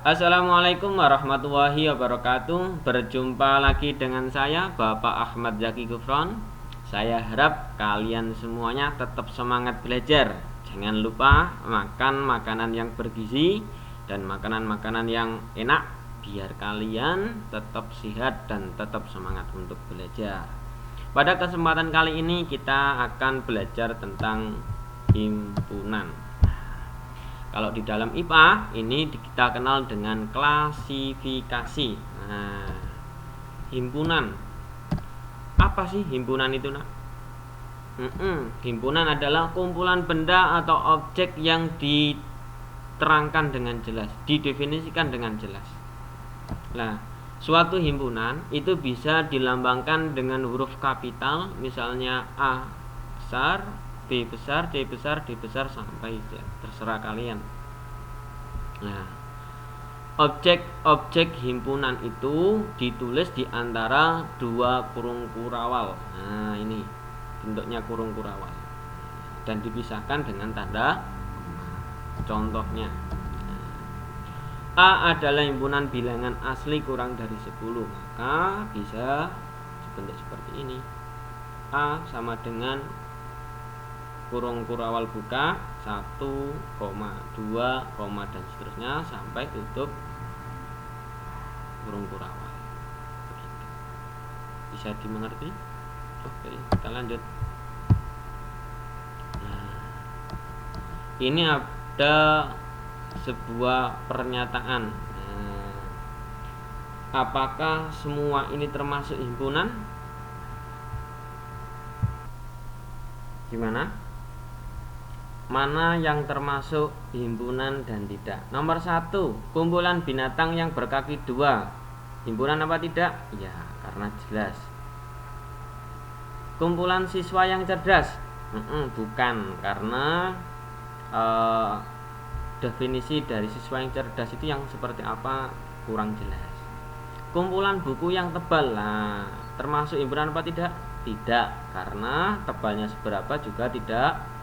Assalamualaikum warahmatullahi wabarakatuh. Berjumpa lagi dengan saya Bapak Ahmad Zaki Gufron. Saya harap kalian semuanya tetap semangat belajar. Jangan lupa makan makanan yang bergizi dan makanan-makanan yang enak, biar kalian tetap sehat dan tetap semangat untuk belajar. Pada kesempatan kali ini kita akan belajar tentang himpunan. Kalau di dalam IPA ini kita kenal dengan klasifikasi. Nah, himpunan. Apa sih himpunan itu, Nak? Himpunan adalah kumpulan benda atau objek yang diterangkan dengan jelas, didefinisikan dengan jelas. Nah, suatu himpunan itu bisa dilambangkan dengan huruf kapital, misalnya A besar, B besar, C besar, D besar sampai Z, terserah kalian. Nah, objek-objek himpunan itu ditulis di antara dua kurung kurawal. Nah, ini bentuknya kurung kurawal dan dipisahkan dengan tanda contohnya. A adalah himpunan bilangan asli kurang dari 10, maka bisa dibentuk seperti ini. A sama dengan kurung kurawal buka 1, 2, dan seterusnya sampai tutup kurung kurawal. Bisa dimengerti? Oke, kita lanjut. Nah, ini ada sebuah pernyataan. Nah, apakah semua ini termasuk himpunan? Gimana? Mana yang termasuk himpunan dan tidak? Nomor 1, kumpulan binatang yang berkaki 2. Himpunan apa tidak? Ya, karena jelas. Kumpulan siswa yang cerdas? Bukan, karena definisi dari siswa yang cerdas itu yang seperti apa kurang jelas. Kumpulan buku yang tebal, nah, termasuk himpunan apa tidak? Tidak, karena tebalnya seberapa juga tidak.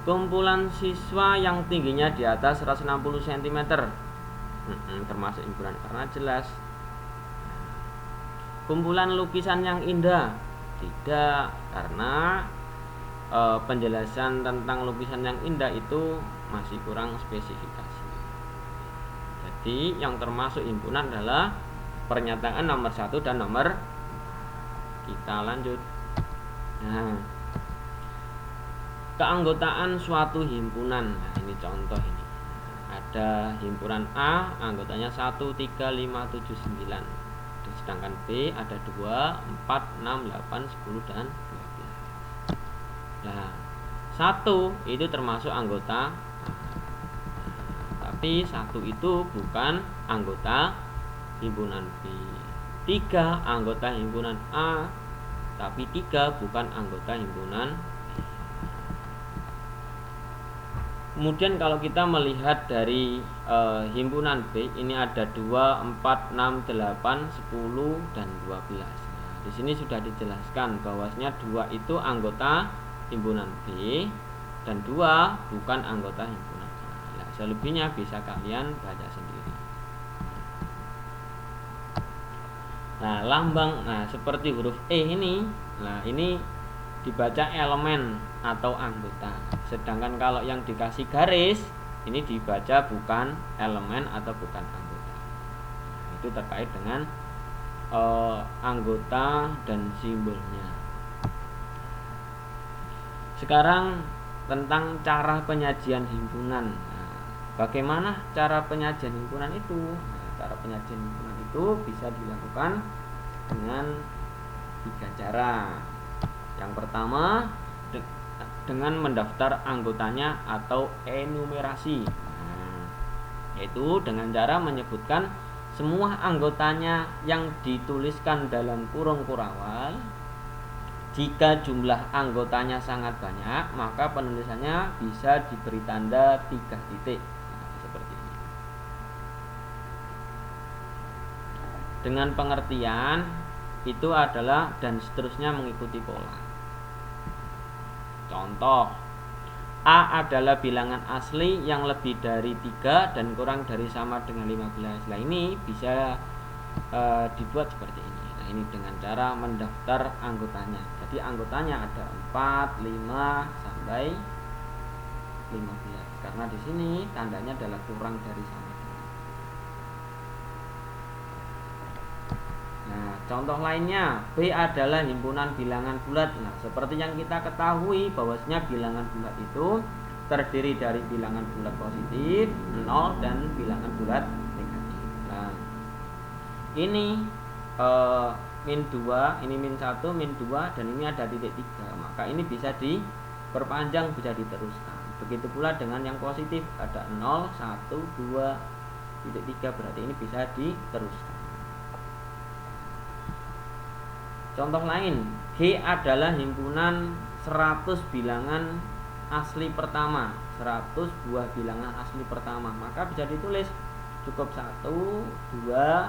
Kumpulan siswa yang tingginya di atas 160 cm termasuk himpunan karena jelas. Kumpulan lukisan yang indah? Tidak, karena penjelasan tentang lukisan yang indah itu masih kurang spesifikasi. Jadi yang termasuk himpunan adalah pernyataan nomor 1 dan nomor 2. Kita lanjut. Nah, keanggotaan suatu himpunan. Nah, ini contoh ini. Ada himpunan A, anggotanya 1, 3, 5, 7, 9. Sedangkan B ada 2, 4, 6, 8, 10 dan 12. Nah, 1 itu termasuk anggota, tapi 1 itu bukan anggota himpunan B. 3 anggota himpunan A, tapi 3 bukan anggota himpunan. Kemudian kalau kita melihat dari himpunan B, ini ada 2, 4, 6, 8, 10 dan 12. Nah, di sini sudah dijelaskan bahwasanya 2 itu anggota himpunan B dan 2 bukan anggota himpunan A. Nah, selebihnya bisa kalian baca sendiri. Nah, lambang, nah seperti huruf E ini, nah ini dibaca elemen atau anggota. Sedangkan kalau yang dikasih garis ini dibaca bukan elemen atau bukan anggota. Nah, itu terkait dengan anggota dan simbolnya. Sekarang tentang cara penyajian himpunan. Nah, bagaimana cara penyajian himpunan itu? Nah, cara penyajian himpunan itu bisa dilakukan dengan 3 cara. Yang pertama dengan mendaftar anggotanya atau enumerasi, yaitu dengan cara menyebutkan semua anggotanya yang dituliskan dalam kurung kurawal. Jika jumlah anggotanya sangat banyak, maka penulisannya bisa diberi tanda 3 titik. Nah, seperti ini. Dengan pengertian itu adalah dan seterusnya mengikuti pola. Contoh, A adalah bilangan asli yang lebih dari 3 dan kurang dari sama dengan 15. Nah ini bisa dibuat seperti ini. Nah ini dengan cara mendaftar anggotanya. Jadi anggotanya ada 4, 5 sampai 15. Karena di sini tandanya adalah kurang dari sama. Nah, contoh lainnya, B adalah himpunan bilangan bulat. Nah, seperti yang kita ketahui bahwasanya bilangan bulat itu terdiri dari bilangan bulat positif, 0 dan bilangan bulat negatif. Nah, ini min 2, ini min 1, min 2 dan ini ada titik 3. Maka ini bisa diperpanjang, bisa diteruskan. Begitu pula dengan yang positif, ada 0, 1, 2, titik 3, berarti ini bisa diteruskan. Contoh lain, G adalah himpunan 100 bilangan asli pertama, 100 buah bilangan asli pertama. Maka bisa ditulis cukup 1, 2,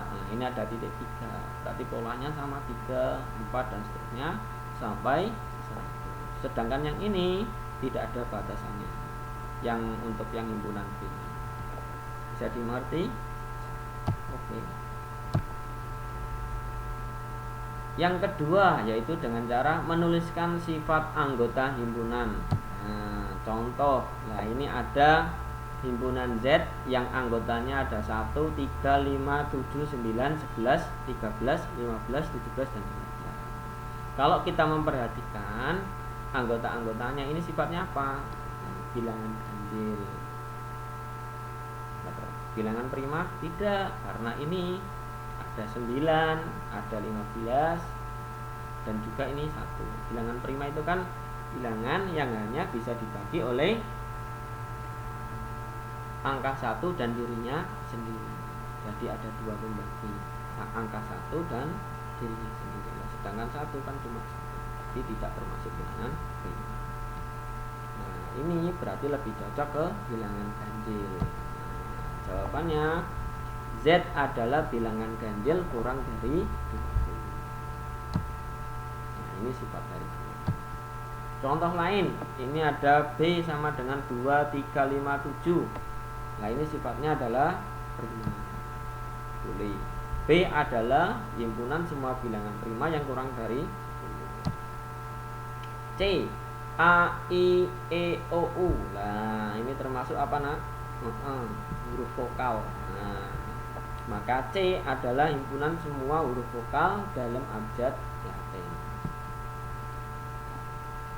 nah ini ada titik 3. Berarti polanya sama 3, 4 dan seterusnya sampai 100. Sedangkan yang ini tidak ada batasannya. Yang untuk yang himpunan B. Bisa dimengerti? Oke. Yang kedua yaitu dengan cara menuliskan sifat anggota himpunan. Nah, contoh, nah ini ada himpunan Z yang anggotanya ada 1, 3, 5, 7, 9, 11, 13, 15, 17 dan 19. Kalau kita memperhatikan anggota-anggotanya ini sifatnya apa? Nah, bilangan ganjil. Bilangan prima tidak, karena ini ada 9, ada 15 dan juga ini 1. Bilangan prima itu kan bilangan yang hanya bisa dibagi oleh angka 1 dan dirinya sendiri. Jadi ada 2 pembagi, angka 1 dan dirinya sendiri. Sedangkan 1 kan cuma 1, jadi tidak termasuk bilangan prima. Nah, ini berarti lebih cocok ke bilangan ganjil. Nah, jawabannya Z adalah bilangan ganjil kurang dari 20. Nah, ini sifat dari 2. Contoh lain, ini ada B sama dengan 2, 3, 5, 7. Nah, ini sifatnya adalah prima. Boleh. B adalah himpunan semua bilangan prima yang kurang dari 10. C, A, I, E, O, U. Nah, ini termasuk apa nak? Huruf vokal. Nah, maka C adalah himpunan semua huruf vokal dalam abjad Latin.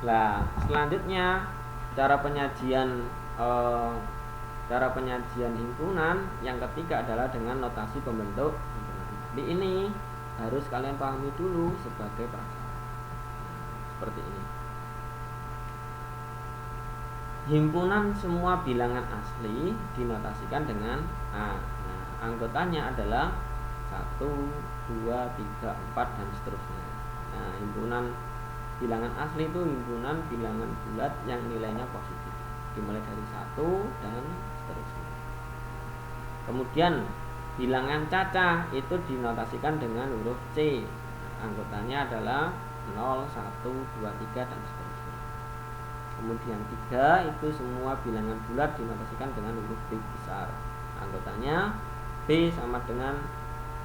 Nah, selanjutnya cara penyajian himpunan yang ketiga adalah dengan notasi pembentuk himpunan. Di ini harus kalian pahami dulu sebagai prasyarat. Seperti ini. Himpunan semua bilangan asli dinotasikan dengan A. Anggotanya adalah 1, 2, 3, 4 dan seterusnya. Nah, himpunan bilangan asli itu himpunan bilangan bulat yang nilainya positif, dimulai dari 1 dan seterusnya. Kemudian bilangan cacah itu dinotasikan dengan huruf C. Anggotanya adalah 0, 1, 2, 3 dan seterusnya. Kemudian 3 itu semua bilangan bulat dinotasikan dengan huruf B besar. Anggotanya B sama dengan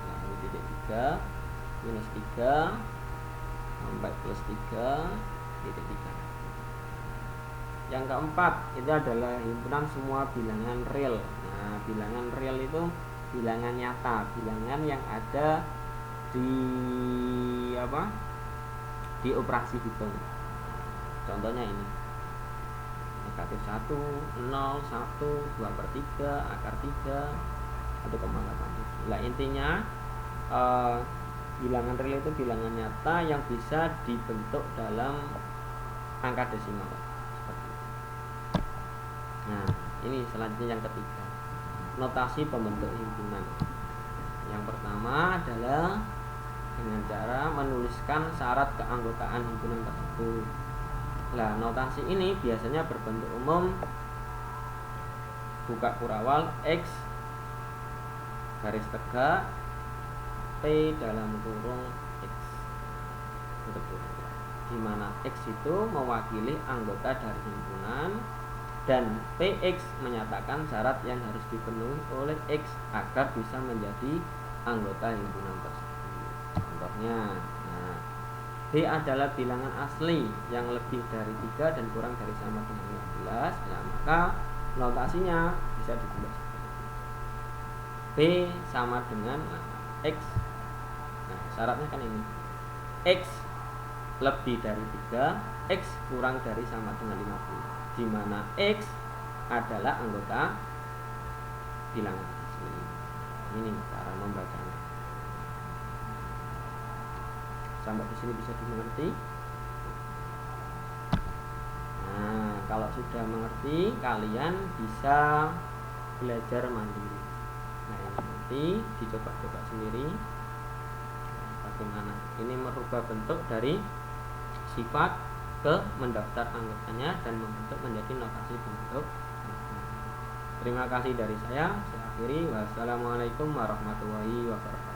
ini titik 3, minus 3 sampai plus 3, titik 3. Yang keempat itu adalah himpunan semua bilangan real. Nah, bilangan real itu bilangan nyata, bilangan yang ada di di operasi hitung. Contohnya ini negatif 1, 0, 1, 2/3, akar 3, 1,8. Nah, intinya bilangan real itu bilangan nyata yang bisa dibentuk dalam angka desimal. Seperti itu. Nah, ini selanjutnya yang ketiga, notasi pembentuk himpunan. Yang pertama adalah dengan cara menuliskan syarat keanggotaan himpunan tersebut. Nah, notasi ini biasanya berbentuk umum buka kurawal X garis tegak P dalam kurung X, di mana X itu mewakili anggota dari himpunan, dan PX menyatakan syarat yang harus dipenuhi oleh X agar bisa menjadi anggota himpunan tersebut. Contohnya, nah, B adalah bilangan asli yang lebih dari 3 dan kurang dari sama dengan 15. Nah, maka notasinya bisa dibuat seperti ini. B sama dengan X. Nah, syaratnya kan ini. X lebih dari 3, X kurang dari sama dengan 50. Di mana X adalah anggota bilangan asli. Ini cara membacanya. Sampai di sini bisa dimengerti. Nah, kalau sudah mengerti, kalian bisa belajar mandiri. Nah, ini nanti dicoba-coba sendiri. Bagaimana? Ini merubah bentuk dari sifat ke mendaftar anggotanya dan membentuk menjadi notasi bentuk. Terima kasih dari saya akhiri. Wassalamualaikum warahmatullahi wabarakatuh.